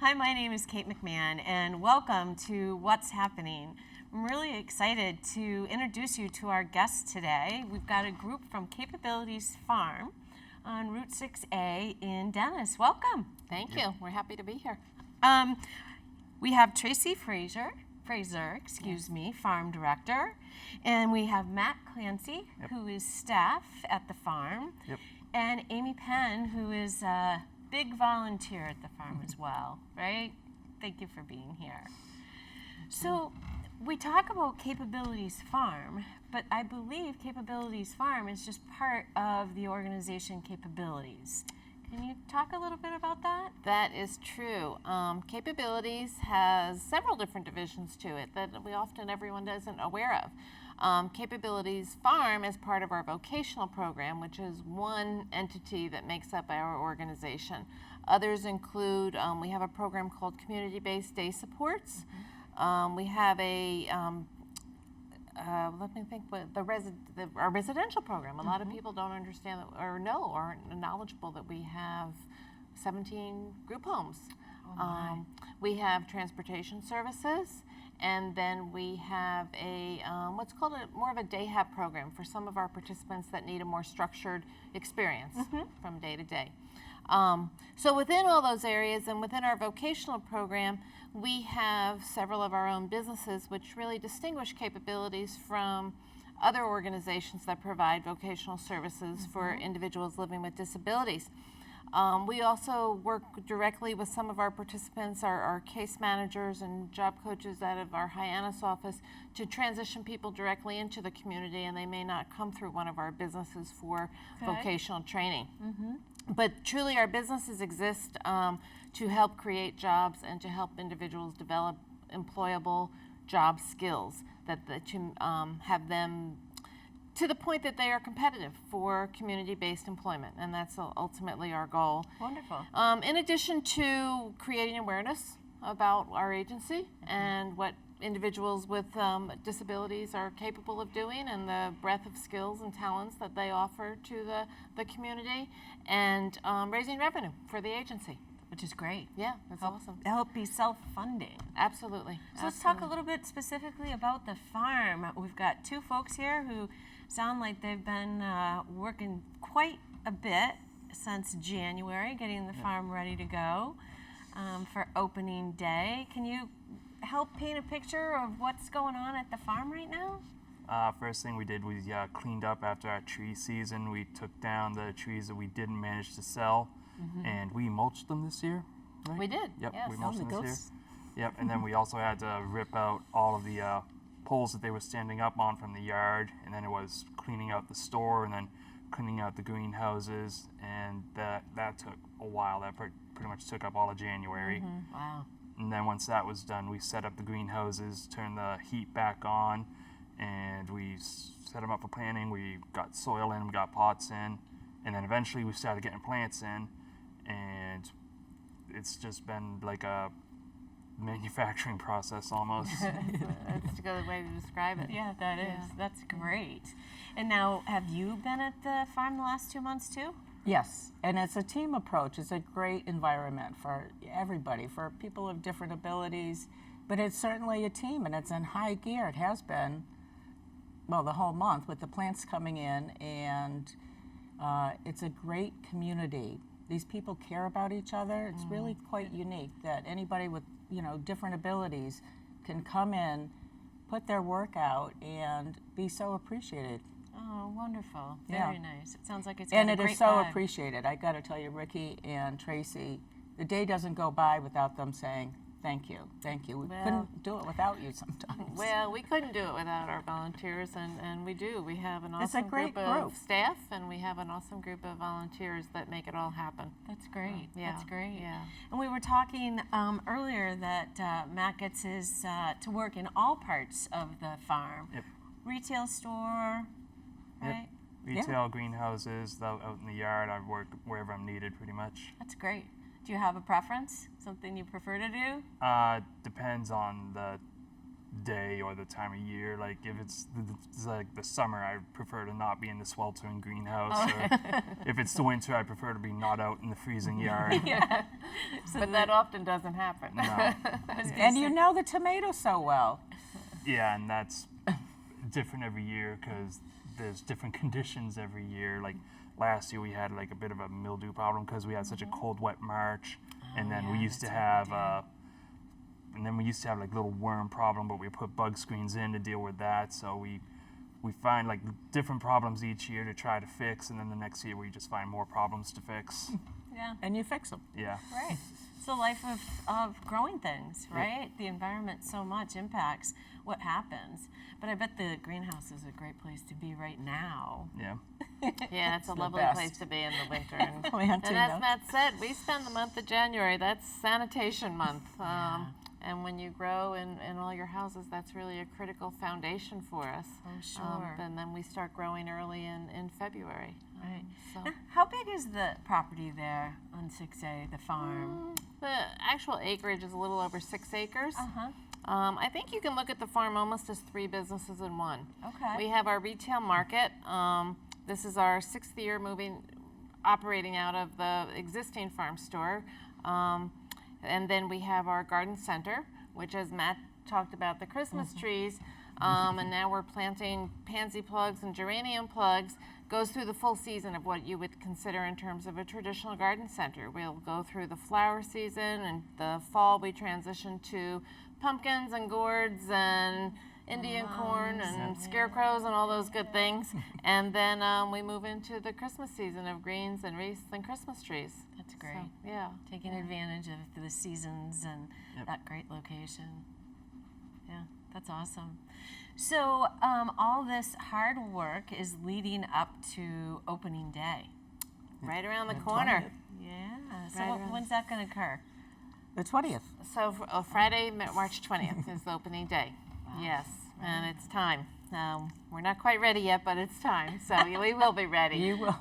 Hi, my name is Kate McMahon, and welcome to What's Happening. I'm really excited to introduce you to our guests today. We've got a group from Capabilities Farm on Route 6A in Dennis. Welcome. Thank you. We're happy to be here. We have Tracey Fraser, farm director, and we have Matt Clancy, who is staff at the farm, and Amy Penn, who is a big volunteer at the farm as well, right? Thank you for being here. So we talk about Capabilities Farm, but I believe Capabilities Farm is just part of the organization Capabilities. Can you talk a little bit about that? That is true. Capabilities has several different divisions to it that everyone isn't aware of. Capabilities Farm is part of our vocational program, which is one entity that makes up our organization. Others include, we have a program called Community-Based Day Supports. We have a let me think. Our residential program. A lot of people don't understand that, or aren't knowledgeable that we have 17 group homes. We have transportation services, and then we have a what's called more of a day hab program for some of our participants that need a more structured experience from day to day. So within all those areas and within our vocational program, we have several of our own businesses which really distinguish Capabilities from other organizations that provide vocational services for individuals living with disabilities. We also work directly with some of our participants, our case managers and job coaches out of our Hyannis office, to transition people directly into the community, and they may not come through one of our businesses for vocational training. But truly our businesses exist to help create jobs and to help individuals develop employable job skills that have them to the point that they are competitive for community-based employment, and that's ultimately our goal. Wonderful. In addition to creating awareness about our agency and what individuals with disabilities are capable of doing and the breadth of skills and talents that they offer to the community, and raising revenue for the agency. Which is great. Yeah, that's awesome. Help be self-funding. Absolutely. So let's talk a little bit specifically about the farm. We've got two folks here who sound like they've been working quite a bit since January, getting the farm ready to go for opening day. Can you help paint a picture of what's going on at the farm right now? First thing we did was cleaned up after our tree season. We took down the trees that we didn't manage to sell, and we mulched them this year, right? We did. Yep, yes. we mulched them this year. Yep, and then we also had to rip out all of the poles that they were standing up on from the yard, and then it was cleaning out the store and then cleaning out the greenhouses, and that took a while. That pretty much took up all of January. Wow. And then once that was done, we set up the greenhouses, turned the heat back on, and we set them up for planting. We got soil in, we got pots in, and then eventually we started getting plants in, and it's just been like a manufacturing process almost. That's a good way to describe it. Yeah, that is. That's great. And now, have you been at the farm the last 2 months too? Yes, and it's a team approach. It's a great environment for everybody, for people of different abilities, but it's certainly a team, and it's in high gear. It has been, well, the whole month with the plants coming in, and it's a great community. These people care about each other. It's really quite unique that anybody with, different abilities can come in, put their work out, and be so appreciated. Oh, wonderful. Yeah. Very nice. It sounds like it's got And a it great is so vibe. appreciated. I got to tell you, Ricky and Tracey, the day doesn't go by without them saying, thank you, thank you. We couldn't do it without you sometimes. Well, we couldn't do it without our volunteers, and we do. We have an It's a awesome great group of staff, and we have an awesome group of volunteers that make it all happen. That's great. Yeah. That's great. Yeah. And we were talking earlier that Matt gets his to work in all parts of the farm. Yep. Retail store, right? Retail, greenhouses, out in the yard. I work wherever I'm needed pretty much. That's great. Do you have a preference? Something you prefer to do? Depends on day or the time of year. Like if it's like the summer, I prefer to not be in the sweltering greenhouse. Or if it's the winter, I prefer to be not out in the freezing yard. Yeah. But that often doesn't happen. No. And you know the tomatoes so well. Yeah, and that's different every year because there's different conditions every year. Like last year we had like a bit of a mildew problem because we had such a cold, wet March, and then we used to have like little worm problem, but we put bug screens in to deal with that. So we find like different problems each year to try to fix, and then the next year we just find more problems to fix. Yeah. And you fix them. Yeah. Right. It's the life of growing things, right? The environment so much impacts what happens. But I bet the greenhouse is a great place to be right now. Yeah. Yeah, it's a the lovely best. place to be in the winter. And Planting as them. Matt said, we spend the month of January. That's sanitation month. And when you grow in all your houses, that's really a critical foundation for us. Oh, sure. And then we start growing early in February. Right. So Now, how big is the property there on 6A, the farm? the actual acreage is a little over 6 acres. Uh-huh. I think you can look at the farm almost as 3 businesses in one. Okay. We have our retail market. This is our 6th year operating out of the existing farm store. And then we have our garden center, which, as Matt talked about, the Christmas trees. And now we're planting pansy plugs and geranium plugs. Goes through the full season of what you would consider in terms of a traditional garden center. We'll go through the flower season, and the fall we transition to pumpkins and gourds and Indian corn and scarecrows and all those good things. And then we move into the Christmas season of greens and wreaths and Christmas trees. That's great. So, yeah. Taking advantage of the seasons and that great location. Yeah, that's awesome. So all this hard work is leading up to opening day. Right around the corner. 20th. Yeah. So Right around. when's that going to occur? The 20th. So Friday, March 20th is the opening day. Yes, and it's time. We're not quite ready yet, but it's time. So we will be ready. You will.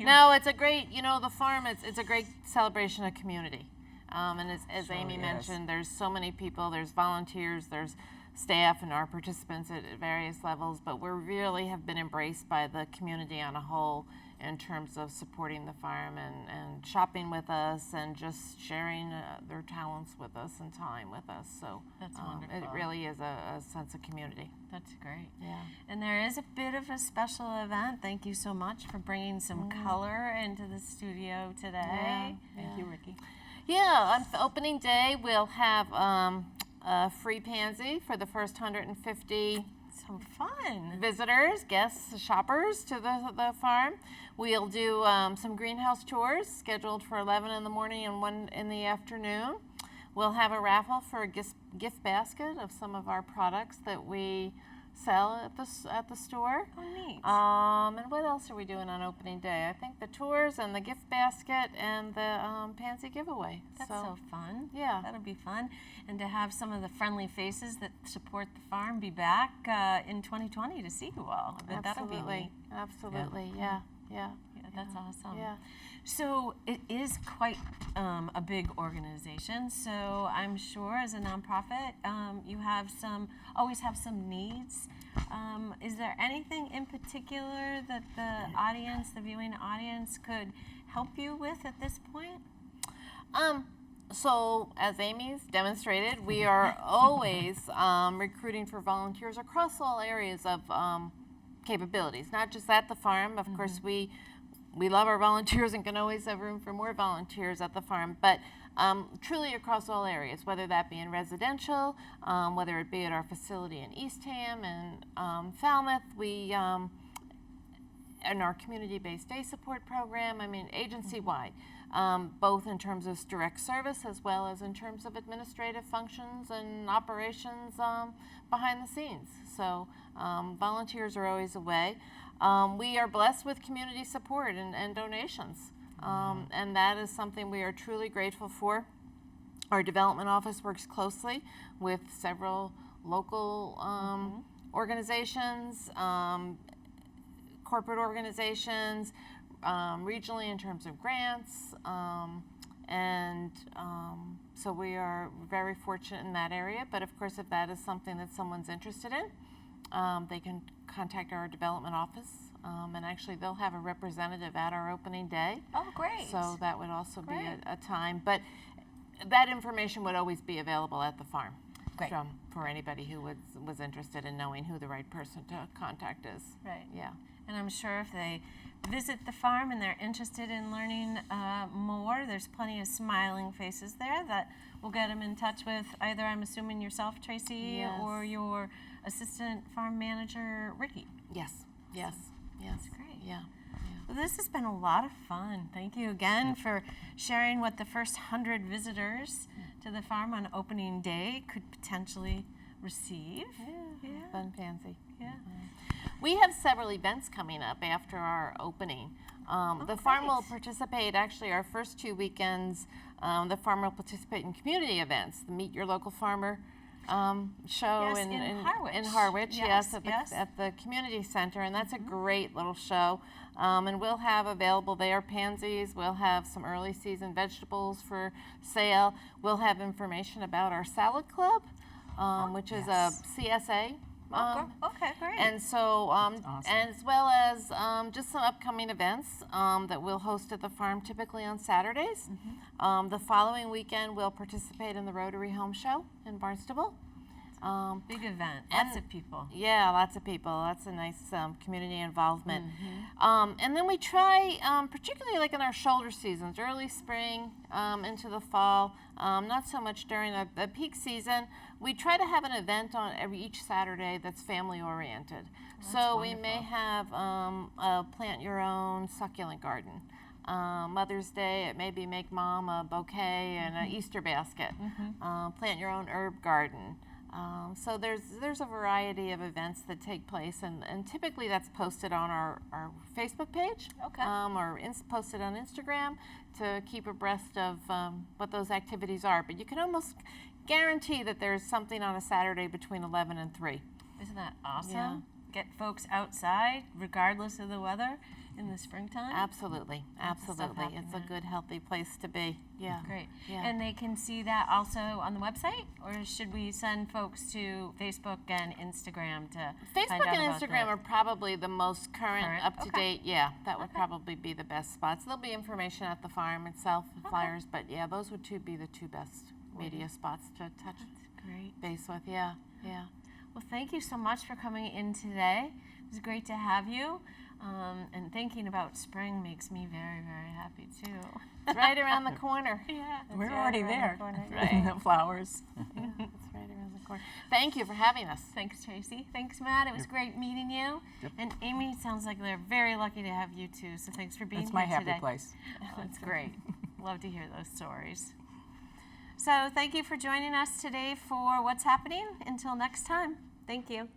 No, it's a great, the farm, it's a great celebration of community. And as Sure Amy is. mentioned, there's so many people, there's volunteers, there's staff and our participants at various levels, but we really have been embraced by the community on a whole in terms of supporting the farm and shopping with us and just sharing their talents with us and time with us. So That's it wonderful. really is a sense of community. That's great. Yeah. And there is a bit of a special event. Thank you so much for bringing some color into the studio today. Thank you, Ricky. Yeah, on opening day, we'll have a free pansy for the first 150 So fun. visitors, guests, shoppers to the farm. We'll do some greenhouse tours scheduled for 11 in the morning and 1 in the afternoon. We'll have a raffle for a gift basket of some of our products that we sell at the store. Oh, neat. And what else are we doing on opening day? I think the tours and the gift basket and the pansy giveaway. That's so fun. Yeah. That'll be fun. And to have some of the friendly faces that support the farm be back in 2020 to see you all. I bet that'll be neat. Absolutely. Yeah. Yeah, that's awesome. Yeah. So it is quite a big organization. So I'm sure as a nonprofit, you always have some needs. Is there anything in particular that the viewing audience could help you with at this point? So, as Amy's demonstrated, we are always recruiting for volunteers across all areas of capabilities, not just at the farm. Of course, we love our volunteers and can always have room for more volunteers at the farm, but truly across all areas, whether that be in residential, whether it be at our facility in Eastham and Falmouth, we in our community-based day support program, agency-wide, both in terms of direct service as well as in terms of administrative functions and operations behind the scenes. So volunteers are always a way. We are blessed with community support and donations, and that is something we are truly grateful for. Our development office works closely with several local organizations, corporate organizations, regionally in terms of grants, And so we are very fortunate in that area. But of course, if that is something that someone's interested in, they can contact our development office. And actually, they'll have a representative at our opening day. Oh, great. So that would also be Great. a time. But that information would always be available at the farm. Great. For anybody who was interested in knowing who the right person to contact is. Right. Yeah. And I'm sure if they visit the farm and they're interested in learning more, there's plenty of smiling faces there that will get them in touch with either, I'm assuming, yourself, Tracey, Yes. or your assistant farm manager, Ricky. Yes. Yes. Yes. That's great. Yeah. Well, this has been a lot of fun. Thank you again for sharing what the first 100 visitors to the farm on opening day could potentially receive. Yeah. Fun pansy. Yeah. We have several events coming up after our opening. The farm will great. participate, actually, our first 2 weekends, the farm will participate in community events, the Meet Your Local Farmer show Yes, in Harwich. in Harwich, Yes, at the community center, and that's a great little show. And we'll have available there pansies, we'll have some early season vegetables for sale, we'll have information about our salad club, which is a CSA. Okay, great. And so, and as well as just some upcoming events that we'll host at the farm, typically on Saturdays. The following weekend, we'll participate in the Rotary Home Show in Barnstable. Big event, lots of people. Yeah, lots of people. That's a nice community involvement. And then we try, particularly like in our shoulder seasons, early spring into the fall, not so much during the peak season, we try to have an event on each Saturday that's family oriented. So we may have a plant your own succulent garden. Mother's Day, it may be make mom a bouquet and an Easter basket. Plant your own herb garden. So there's a variety of events that take place, and typically that's posted on our Facebook page, or posted on Instagram to keep abreast of what those activities are. But you can almost guarantee that there's something on a Saturday between 11 and 3. Isn't that awesome? Yeah. Get folks outside regardless of the weather in the springtime. Absolutely, Lots of stuff absolutely. It's a happening good, healthy place to be. Yeah. Great. Yeah. And they can see that also on the website, or should we send folks to Facebook and Instagram to find Facebook out and about Instagram the- are probably the most current, up to Okay. date. Yeah, that would probably be the best spots. There'll be information at the farm itself, and flyers, but yeah, those would be the two best media spots to touch Great. base with. Yeah, yeah. Well, thank you so much for coming in today. It was great to have you. And thinking about spring makes me very, very happy too. It's right around the corner. Yeah. We're right already around the there. corner. Right. The flowers. Yeah, it's right around the corner. Thank you for having us. Thanks, Tracey. Thanks, Matt. It was great meeting you. And Amy, it sounds like they're very lucky to have you too. So thanks for being It's here my happy today. place. Oh, that's great. Love to hear those stories. So thank you for joining us today for What's Happening. Until next time, thank you.